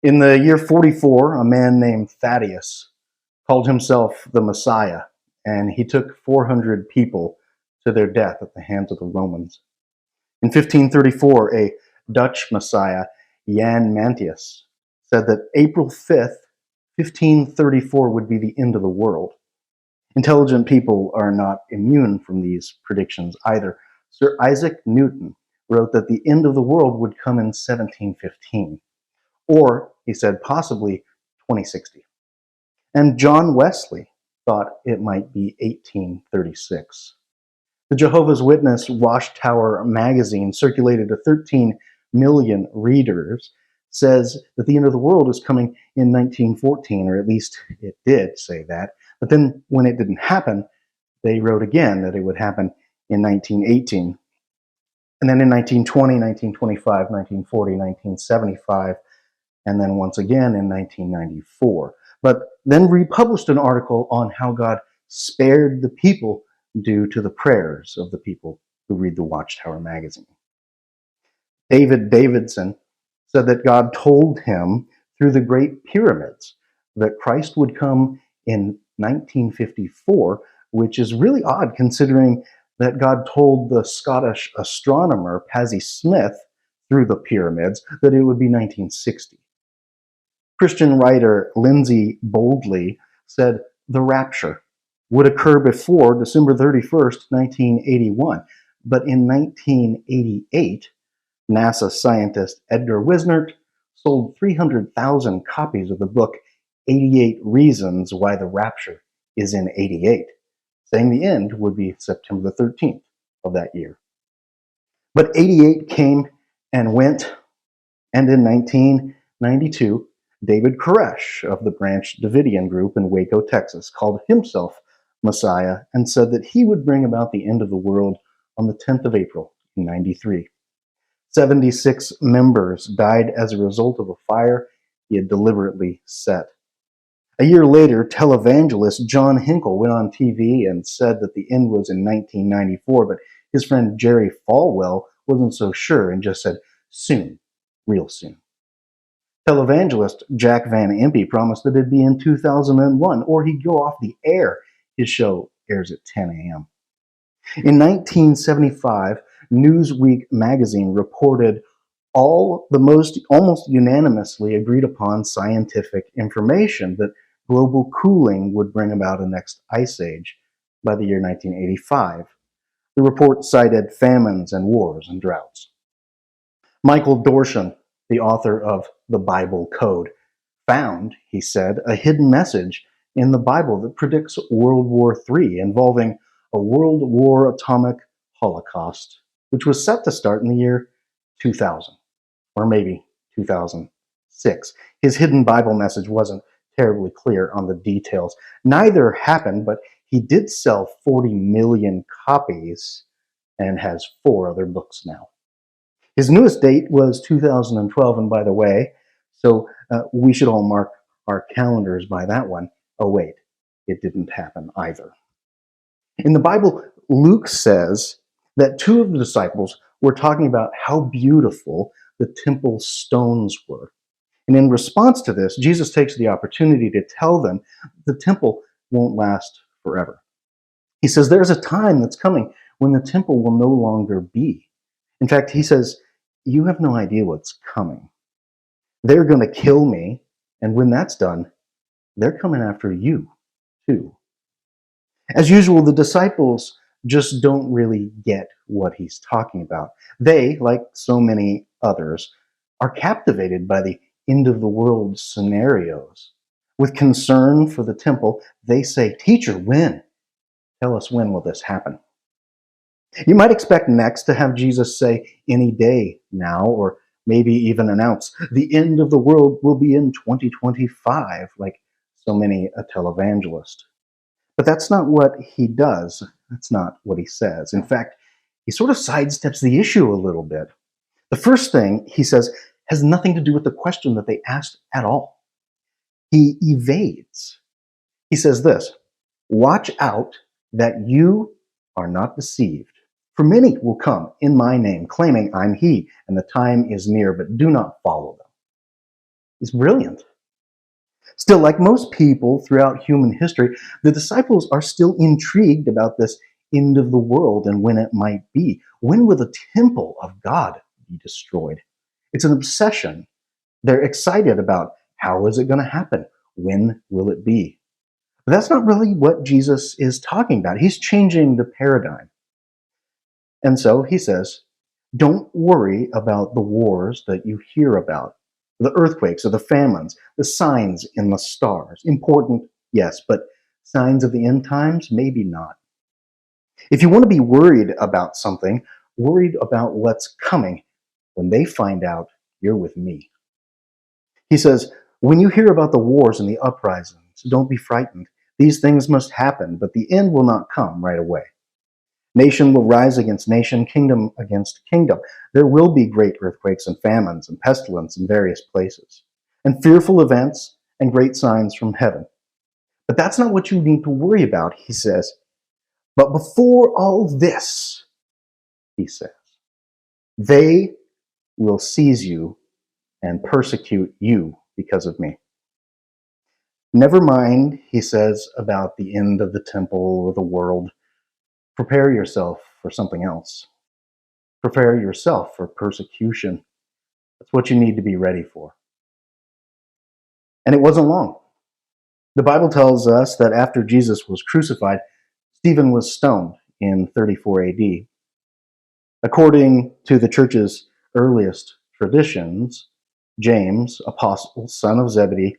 In the year 44, a man named Thaddeus called himself the Messiah, and he took 400 people to their death at the hands of the Romans. In 1534, a Dutch Messiah, Jan Mantius, said that April 5th, 1534 would be the end of the world. Intelligent people are not immune from these predictions either. Sir Isaac Newton wrote that the end of the world would come in 1715. Or, he said, possibly 2060. And John Wesley thought it might be 1836. The Jehovah's Witness Watchtower magazine, circulated to 13 million readers, says that the end of the world is coming in 1914, or at least it did say that. But then when it didn't happen, they wrote again that it would happen in 1918. And then in 1920, 1925, 1940, 1975, and then once again in 1994. But then republished an article on how God spared the people due to the prayers of the people who read the Watchtower magazine. David Davidson said that God told him through the Great Pyramids that Christ would come in 1954, which is really odd considering that God told the Scottish astronomer Pazzie Smith through the pyramids that it would be 1960. Christian writer Lindsay Boldly said the rapture would occur before December 31st, 1981. But in 1988, NASA scientist Edgar Wisnert sold 300,000 copies of the book 88 Reasons Why the Rapture is in 88, saying the end would be September the 13th of that year. But 88 came and went, and in 1992, David Koresh of the Branch Davidian group in Waco, Texas, called himself Messiah and said that he would bring about the end of the world on the 10th of April in 93. 76 members died as a result of a fire he had deliberately set. A year later, televangelist John Hinkle went on TV and said that the end was in 1994, but his friend Jerry Falwell wasn't so sure and just said, soon, real soon. Televangelist Jack Van Impe promised that it'd be in 2001, or he'd go off the air. His show airs at 10 a.m. In 1975, Newsweek magazine reported almost unanimously agreed upon scientific information that global cooling would bring about a next ice age by the year 1985. The report cited famines and wars and droughts. Michael Dorsham, the author of The Bible Code, found, he said, a hidden message in the Bible that predicts World War III involving a World War atomic holocaust, which was set to start in the year 2000, or maybe 2006. His hidden Bible message wasn't terribly clear on the details. Neither happened, but he did sell 40 million copies and has 4 other books now. His newest date was 2012, and by the way, so we should all mark our calendars by that one. Oh wait, it didn't happen either. In the Bible, Luke says that 2 of the disciples were talking about how beautiful the temple stones were. And in response to this, Jesus takes the opportunity to tell them the temple won't last forever. He says there's a time that's coming when the temple will no longer be. In fact, he says, you have no idea what's coming. They're going to kill me, and when that's done, they're coming after you, too. As usual, the disciples just don't really get what he's talking about. They, like so many others, are captivated by the end-of-the-world scenarios. With concern for the temple, they say, Teacher, when? Tell us when will this happen? You might expect next to have Jesus say, any day now, or maybe even announce, the end of the world will be in 2025, like so many a televangelist. But that's not what he does. That's not what he says. In fact, he sort of sidesteps the issue a little bit. The first thing he says has nothing to do with the question that they asked at all. He evades. He says this, watch out that you are not deceived. For many will come in my name, claiming I'm he, and the time is near, but do not follow them. is brilliant. Still, like most people throughout human history, the disciples are still intrigued about this end of the world and when it might be. When will the temple of God be destroyed? It's an obsession. They're excited about how is it going to happen? When will it be? But that's not really what Jesus is talking about. He's changing the paradigm. And so he says, don't worry about the wars that you hear about, the earthquakes or the famines, the signs in the stars. Important, yes, but signs of the end times, maybe not. If you want to be worried about something, worried about what's coming when they find out you're with me. He says, when you hear about the wars and the uprisings, don't be frightened. These things must happen, but the end will not come right away. Nation will rise against nation, kingdom against kingdom. There will be great earthquakes and famines and pestilence in various places, and fearful events and great signs from heaven. But that's not what you need to worry about, he says. But before all this, he says, they will seize you and persecute you because of me. Never mind, he says, about the end of the temple or the world. Prepare yourself for something else. Prepare yourself for persecution. That's what you need to be ready for. And it wasn't long. The Bible tells us that after Jesus was crucified, Stephen was stoned in 34 AD. According to the church's earliest traditions, James, apostle, son of Zebedee,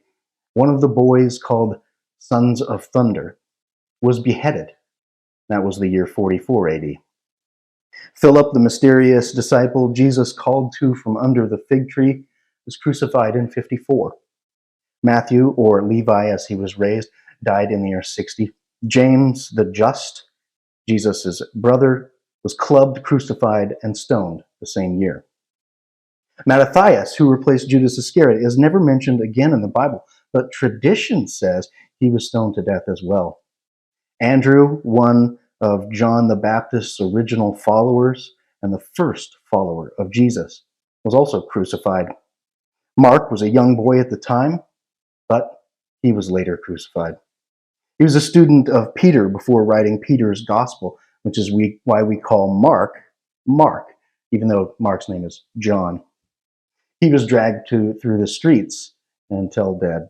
one of the boys called Sons of Thunder, was beheaded. That was the year 44 AD. Philip, the mysterious disciple Jesus called to from under the fig tree, was crucified in 54. Matthew, or Levi as he was raised, died in the year 60. James the Just, Jesus' brother, was clubbed, crucified, and stoned the same year. Mattathias, who replaced Judas Iscariot, is never mentioned again in the Bible, but tradition says he was stoned to death as well. Andrew, one of John the Baptist's original followers and the first follower of Jesus, was also crucified. Mark was a young boy at the time, but he was later crucified. He was a student of Peter before writing Peter's gospel, which is why we call Mark, Mark, even though Mark's name is John. He was dragged through the streets until dead.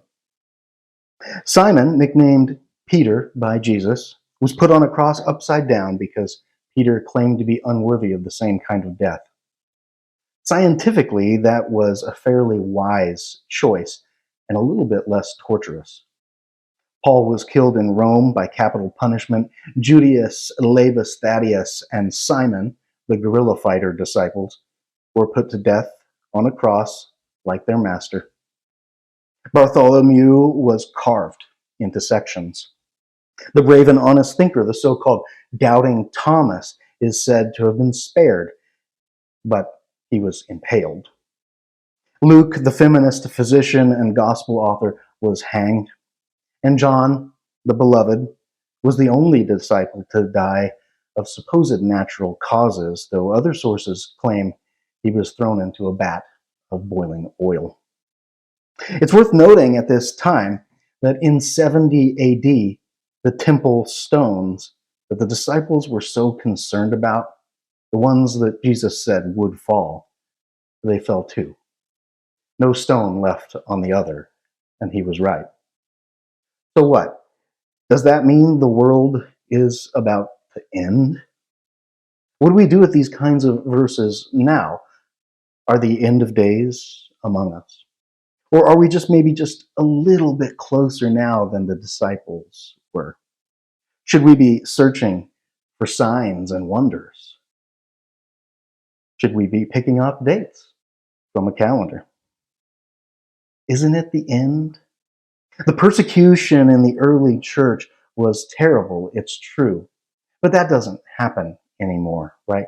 Simon, nicknamed Peter by Jesus, was put on a cross upside down because Peter claimed to be unworthy of the same kind of death. Scientifically, that was a fairly wise choice and a little bit less torturous. Paul was killed in Rome by capital punishment. Judas, Labus, Thaddeus, and Simon, the guerrilla fighter disciples, were put to death on a cross like their master. Bartholomew was carved into sections. The brave and honest thinker, the so-called doubting Thomas, is said to have been spared, but he was impaled. Luke, the feminist physician and gospel author, was hanged. And John, the beloved, was the only disciple to die of supposed natural causes, though other sources claim he was thrown into a vat of boiling oil. It's worth noting at this time that in 70 AD, the temple stones that the disciples were so concerned about, the ones that Jesus said would fall, they fell too. No stone left on the other, and he was right. So what? Does that mean the world is about to end? What do we do with these kinds of verses now? Are the end of days among us? Or are we maybe just a little bit closer now than the disciples were? Should we be searching for signs and wonders? Should we be picking up dates from a calendar? Isn't it the end? The persecution in the early church was terrible, it's true. But that doesn't happen anymore, right?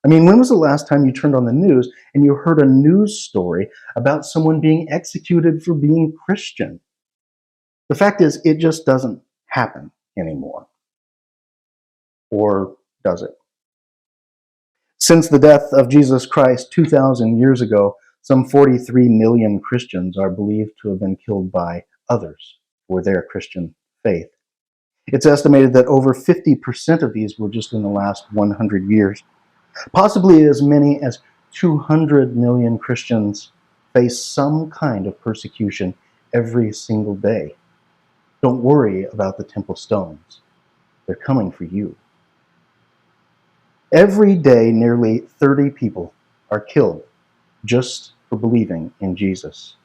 I mean, when was the last time you turned on the news and you heard a news story about someone being executed for being Christian? The fact is, it just doesn't happen anymore. Or does it? Since the death of Jesus Christ 2,000 years ago, some 43 million Christians are believed to have been killed by others for their Christian faith. It's estimated that over 50% of these were just in the last 100 years. Possibly as many as 200 million Christians face some kind of persecution every single day. Don't worry about the temple stones. They're coming for you. Every day, nearly 30 people are killed just for believing in Jesus,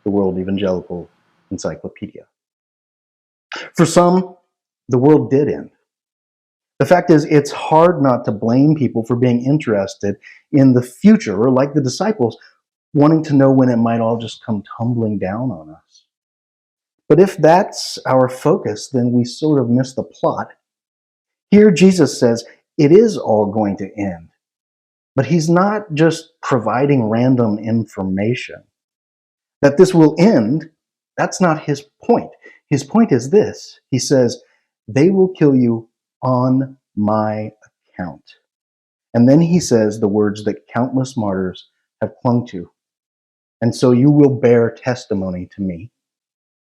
the World Evangelical Encyclopedia. For some, the world did end. The fact is, it's hard not to blame people for being interested in the future, or like the disciples, wanting to know when it might all just come tumbling down on us. But if that's our focus, then we sort of miss the plot. Here, Jesus says it is all going to end. But he's not just providing random information. That this will end, that's not his point. His point is this. He says, they will kill you on my account. And then he says the words that countless martyrs have clung to. And so you will bear testimony to me.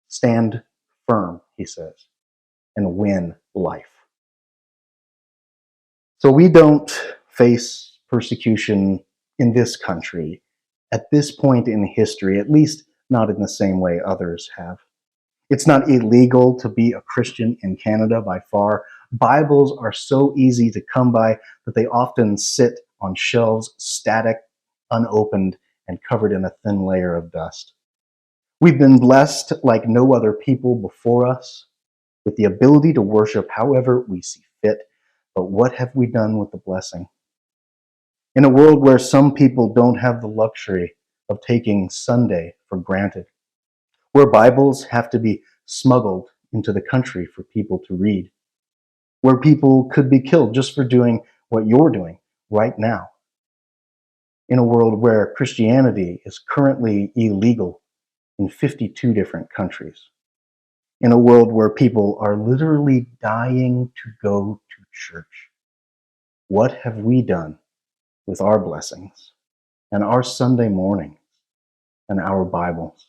Stand firm, he says, and win life. So we don't face persecution in this country at this point in history, at least not in the same way others have. It's not illegal to be a Christian in Canada by far. Bibles are so easy to come by that they often sit on shelves, static, unopened, and covered in a thin layer of dust. We've been blessed like no other people before us with the ability to worship however we see fit. But what have we done with the blessing? In a world where some people don't have the luxury of taking Sunday for granted, where Bibles have to be smuggled into the country for people to read, where people could be killed just for doing what you're doing right now, in a world where Christianity is currently illegal in 52 different countries, in a world where people are literally dying to go to church. What have we done with our blessings and our Sunday mornings and our Bibles?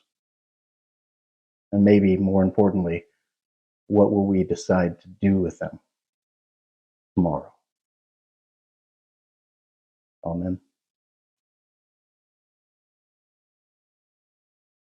And maybe more importantly, what will we decide to do with them tomorrow? Amen.